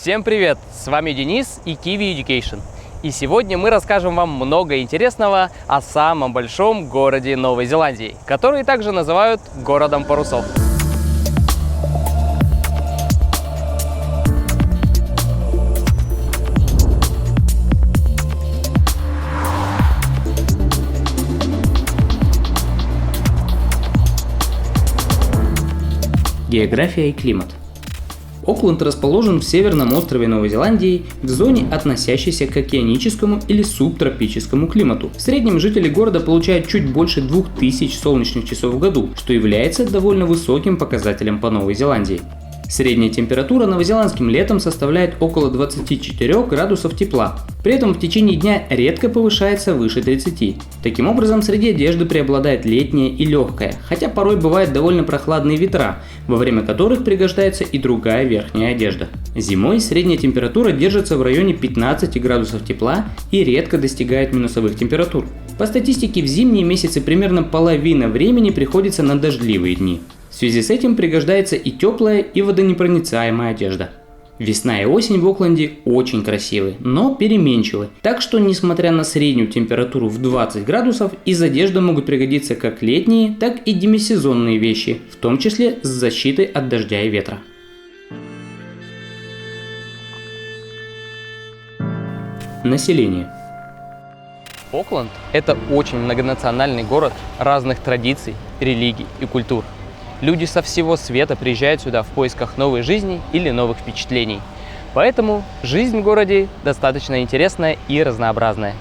Всем привет! С вами Денис и Kiwi Education. И сегодня мы расскажем вам много интересного о самом большом городе Новой Зеландии, который также называют городом парусов. География и климат. Окленд расположен в северном острове Новой Зеландии в зоне, относящейся к океаническому или субтропическому климату. В среднем жители города получают чуть больше 2000 солнечных часов в году, что является довольно высоким показателем по Новой Зеландии. Средняя температура новозеландским летом составляет около 24 градусов тепла. При этом в течение дня редко повышается выше 30. Таким образом, среди одежды преобладает летняя и легкая, хотя порой бывают довольно прохладные ветра, во время которых пригождается и другая верхняя одежда. Зимой средняя температура держится в районе 15 градусов тепла и редко достигает минусовых температур. По статистике, в зимние месяцы примерно половина времени приходится на дождливые дни. В связи с этим пригождается и теплая, и водонепроницаемая одежда. Весна и осень в Окленде очень красивы, но переменчивы, так что несмотря на среднюю температуру в 20 градусов, из одежды могут пригодиться как летние, так и демисезонные вещи, в том числе с защитой от дождя и ветра. Население. Окленд – это очень многонациональный город разных традиций, религий и культур. Люди со всего света приезжают сюда в поисках новой жизни или новых впечатлений. Поэтому жизнь в городе достаточно интересная и разнообразная.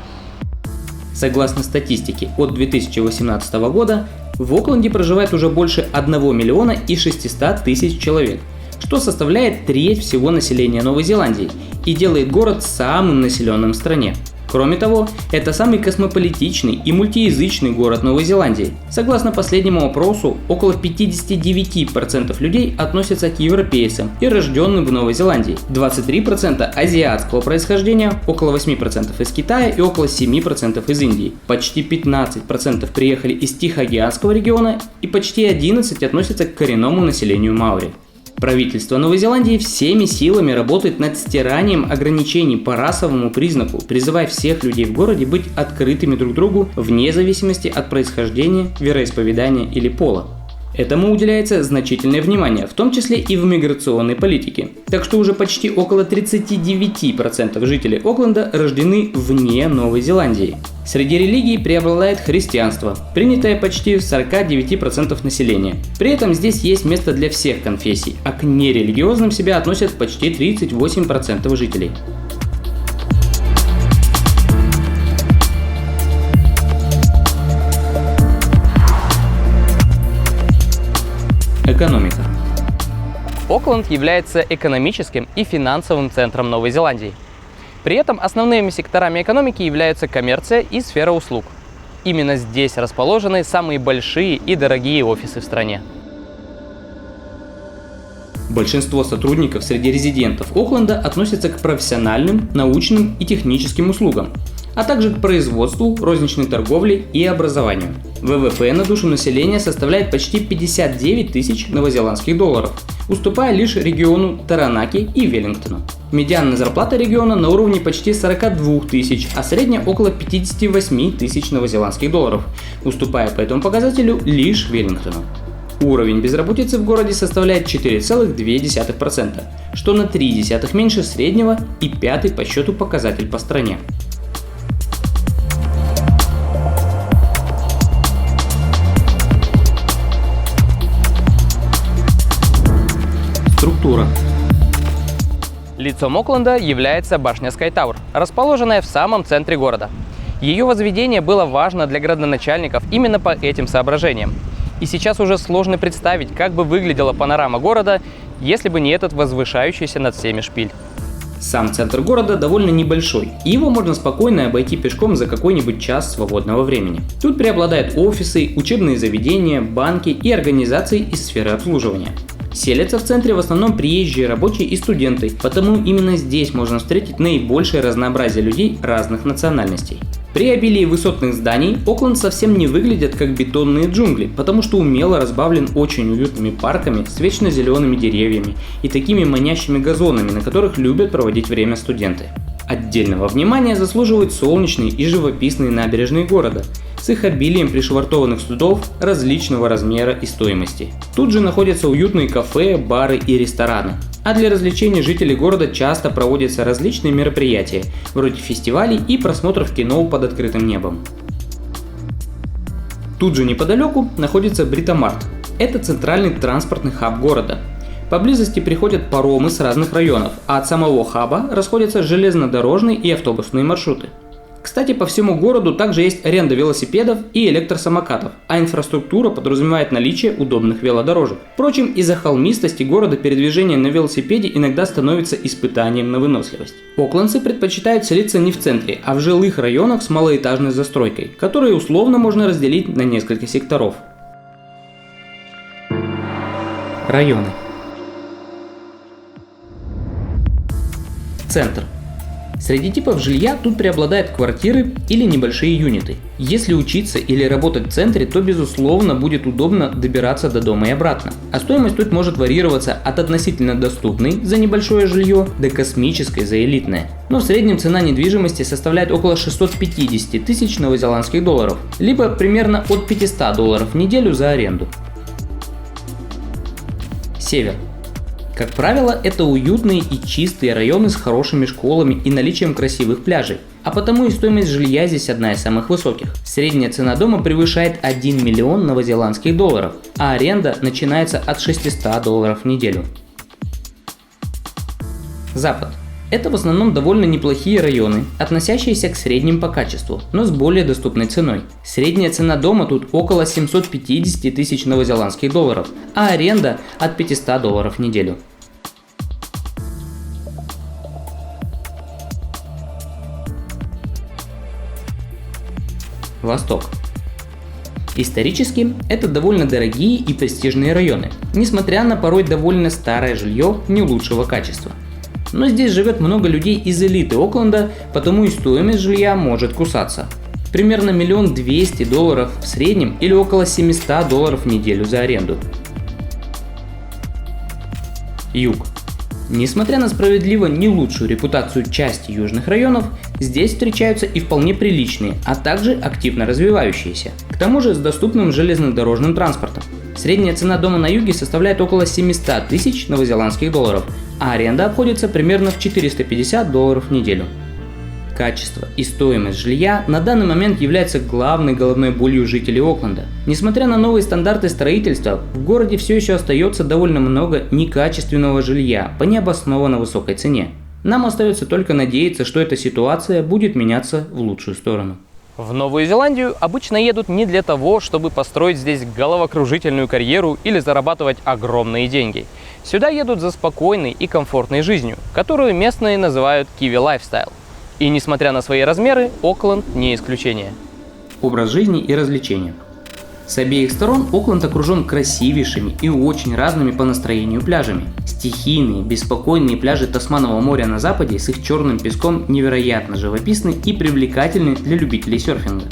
Согласно статистике от 2018 года, в Окленде проживает уже больше 1 миллиона и 600 тысяч человек, что составляет треть всего населения Новой Зеландии и делает город самым населенным в стране. Кроме того, это самый космополитичный и мультиязычный город Новой Зеландии. Согласно последнему опросу, около 59% людей относятся к европейцам и рожденным в Новой Зеландии, 23% азиатского происхождения, около 8% из Китая и около 7% из Индии. Почти 15% приехали из Тихоокеанского региона и почти 11% относятся к коренному населению маори. Правительство Новой Зеландии всеми силами работает над стиранием ограничений по расовому признаку, призывая всех людей в городе быть открытыми друг другу вне зависимости от происхождения, вероисповедания или пола. Этому уделяется значительное внимание, в том числе и в миграционной политике. Так что уже почти около 39% жителей Окленда рождены вне Новой Зеландии. Среди религий преобладает христианство, принятое почти в 49% населения. При этом здесь есть место для всех конфессий, а к нерелигиозным себя относят почти 38% жителей. Экономика. Окленд является экономическим и финансовым центром Новой Зеландии. При этом основными секторами экономики являются коммерция и сфера услуг. Именно здесь расположены самые большие и дорогие офисы в стране. Большинство сотрудников среди резидентов Окленда относятся к профессиональным, научным и техническим услугам, а также к производству, розничной торговле и образованию. ВВП на душу населения составляет почти 59 тысяч новозеландских долларов, уступая лишь региону Таранаки и Веллингтону. Медианная зарплата региона на уровне почти 42 тысяч, а средняя около 58 тысяч новозеландских долларов, уступая по этому показателю лишь Веллингтону. Уровень безработицы в городе составляет 4,2%, что на 0,3 меньше среднего и 5-й по счету показатель по стране. Структура. Лицом Окленда является башня Sky Tower, расположенная в самом центре города. Ее возведение было важно для градоначальников именно по этим соображениям. И сейчас уже сложно представить, как бы выглядела панорама города, если бы не этот возвышающийся над всеми шпиль. Сам центр города довольно небольшой, и его можно спокойно обойти пешком за какой-нибудь час свободного времени. Тут преобладают офисы, учебные заведения, банки и организации из сферы обслуживания. Селятся в центре в основном приезжие рабочие и студенты, потому именно здесь можно встретить наибольшее разнообразие людей разных национальностей. При обилии высотных зданий Окленд совсем не выглядит как бетонные джунгли, потому что умело разбавлен очень уютными парками с вечно зелеными деревьями и такими манящими газонами, на которых любят проводить время студенты. Отдельного внимания заслуживают солнечные и живописные набережные города с их обилием пришвартованных судов различного размера и стоимости. Тут же находятся уютные кафе, бары и рестораны. А для развлечений жителей города часто проводятся различные мероприятия, вроде фестивалей и просмотров кино под открытым небом. Тут же неподалеку находится Бритомарт. Это центральный транспортный хаб города. Поблизости приходят паромы с разных районов, а от самого хаба расходятся железнодорожные и автобусные маршруты. Кстати, по всему городу также есть аренда велосипедов и электросамокатов, а инфраструктура подразумевает наличие удобных велодорожек. Впрочем, из-за холмистости города передвижение на велосипеде иногда становится испытанием на выносливость. Оклендцы предпочитают селиться не в центре, а в жилых районах с малоэтажной застройкой, которые условно можно разделить на несколько секторов. Районы. Центр. Среди типов жилья тут преобладают квартиры или небольшие юниты. Если учиться или работать в центре, то безусловно будет удобно добираться до дома и обратно. А стоимость тут может варьироваться от относительно доступной за небольшое жилье до космической за элитное. Но в среднем цена недвижимости составляет около 650 тысяч новозеландских долларов, либо примерно от 500 долларов в неделю за аренду. Север. Как правило, это уютные и чистые районы с хорошими школами и наличием красивых пляжей, а потому и стоимость жилья здесь одна из самых высоких. Средняя цена дома превышает 1 миллион новозеландских долларов, а аренда начинается от 600 долларов в неделю. Запад. Это в основном довольно неплохие районы, относящиеся к средним по качеству, но с более доступной ценой. Средняя цена дома тут около 750 тысяч новозеландских долларов, а аренда от 500 долларов в неделю. Восток. Исторически это довольно дорогие и престижные районы, несмотря на порой довольно старое жилье не лучшего качества. Но здесь живет много людей из элиты Окленда, потому и стоимость жилья может кусаться. Примерно 1 200 000 долларов в среднем или около 700 долларов в неделю за аренду. Юг. Несмотря на справедливо не лучшую репутацию части южных районов, здесь встречаются и вполне приличные, а также активно развивающиеся. К тому же с доступным железнодорожным транспортом. Средняя цена дома на юге составляет около 700 тысяч новозеландских долларов, а аренда обходится примерно в 450 долларов в неделю. Качество и стоимость жилья на данный момент являются главной головной болью жителей Окленда. Несмотря на новые стандарты строительства, в городе все еще остается довольно много некачественного жилья по необоснованно высокой цене. Нам остается только надеяться, что эта ситуация будет меняться в лучшую сторону. В Новую Зеландию обычно едут не для того, чтобы построить здесь головокружительную карьеру или зарабатывать огромные деньги. Сюда едут за спокойной и комфортной жизнью, которую местные называют Kiwi Lifestyle. И несмотря на свои размеры, Окленд не исключение. Образ жизни и развлечения. С обеих сторон Окленд окружен красивейшими и очень разными по настроению пляжами. Стихийные, беспокойные пляжи Тасманового моря на западе с их черным песком невероятно живописны и привлекательны для любителей серфинга.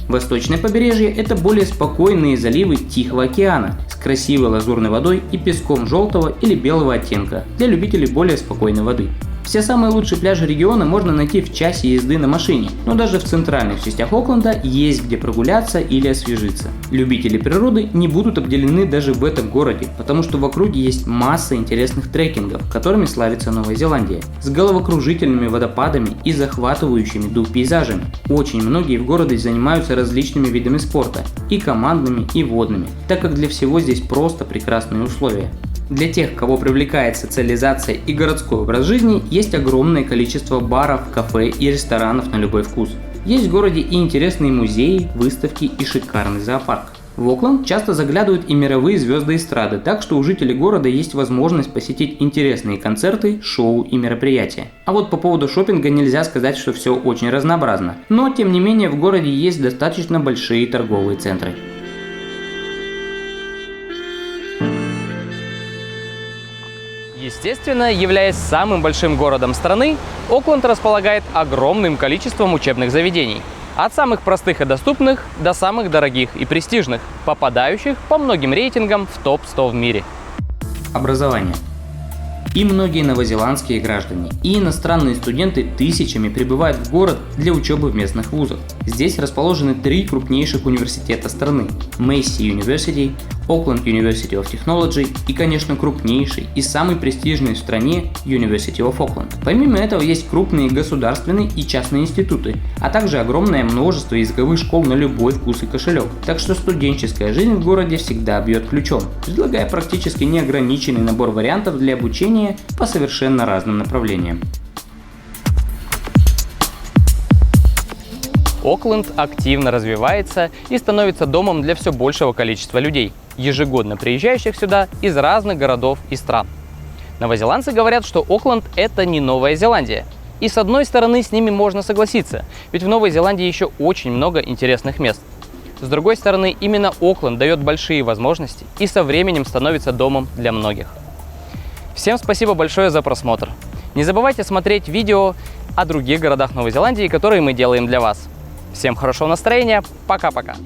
Восточное побережье – это более спокойные заливы Тихого океана с красивой лазурной водой и песком желтого или белого оттенка для любителей более спокойной воды. Все самые лучшие пляжи региона можно найти в часе езды на машине, но даже в центральных частях Окленда есть где прогуляться или освежиться. Любители природы не будут обделены даже в этом городе, потому что в округе есть масса интересных трекингов, которыми славится Новая Зеландия, с головокружительными водопадами и захватывающими дух пейзажами. Очень многие в городе занимаются различными видами спорта, и командными, и водными, так как для всего здесь просто прекрасные условия. Для тех, кого привлекает социализация и городской образ жизни, есть огромное количество баров, кафе и ресторанов на любой вкус. Есть в городе и интересные музеи, выставки и шикарный зоопарк. В Окленд часто заглядывают и мировые звезды эстрады, так что у жителей города есть возможность посетить интересные концерты, шоу и мероприятия. А вот по поводу шопинга нельзя сказать, что все очень разнообразно. Но тем не менее в городе есть достаточно большие торговые центры. Естественно, являясь самым большим городом страны, Окленд располагает огромным количеством учебных заведений. От самых простых и доступных до самых дорогих и престижных, попадающих по многим рейтингам в топ-100 в мире. Образование. И многие новозеландские граждане, и иностранные студенты тысячами прибывают в город для учебы в местных вузах. Здесь расположены 3 крупнейших университета страны – Massey University, Auckland University of Technology и, конечно, крупнейший и самый престижный в стране University of Auckland. Помимо этого есть крупные государственные и частные институты, а также огромное множество языковых школ на любой вкус и кошелек. Так что студенческая жизнь в городе всегда бьет ключом, предлагая практически неограниченный набор вариантов для обучения по совершенно разным направлениям. Окленд активно развивается и становится домом для все большего количества людей, ежегодно приезжающих сюда из разных городов и стран. Новозеландцы говорят, что Окленд – это не Новая Зеландия. И с одной стороны, с ними можно согласиться, ведь в Новой Зеландии еще очень много интересных мест. С другой стороны, именно Окленд дает большие возможности и со временем становится домом для многих. Всем спасибо большое за просмотр. Не забывайте смотреть видео о других городах Новой Зеландии, которые мы делаем для вас. Всем хорошего настроения, пока-пока!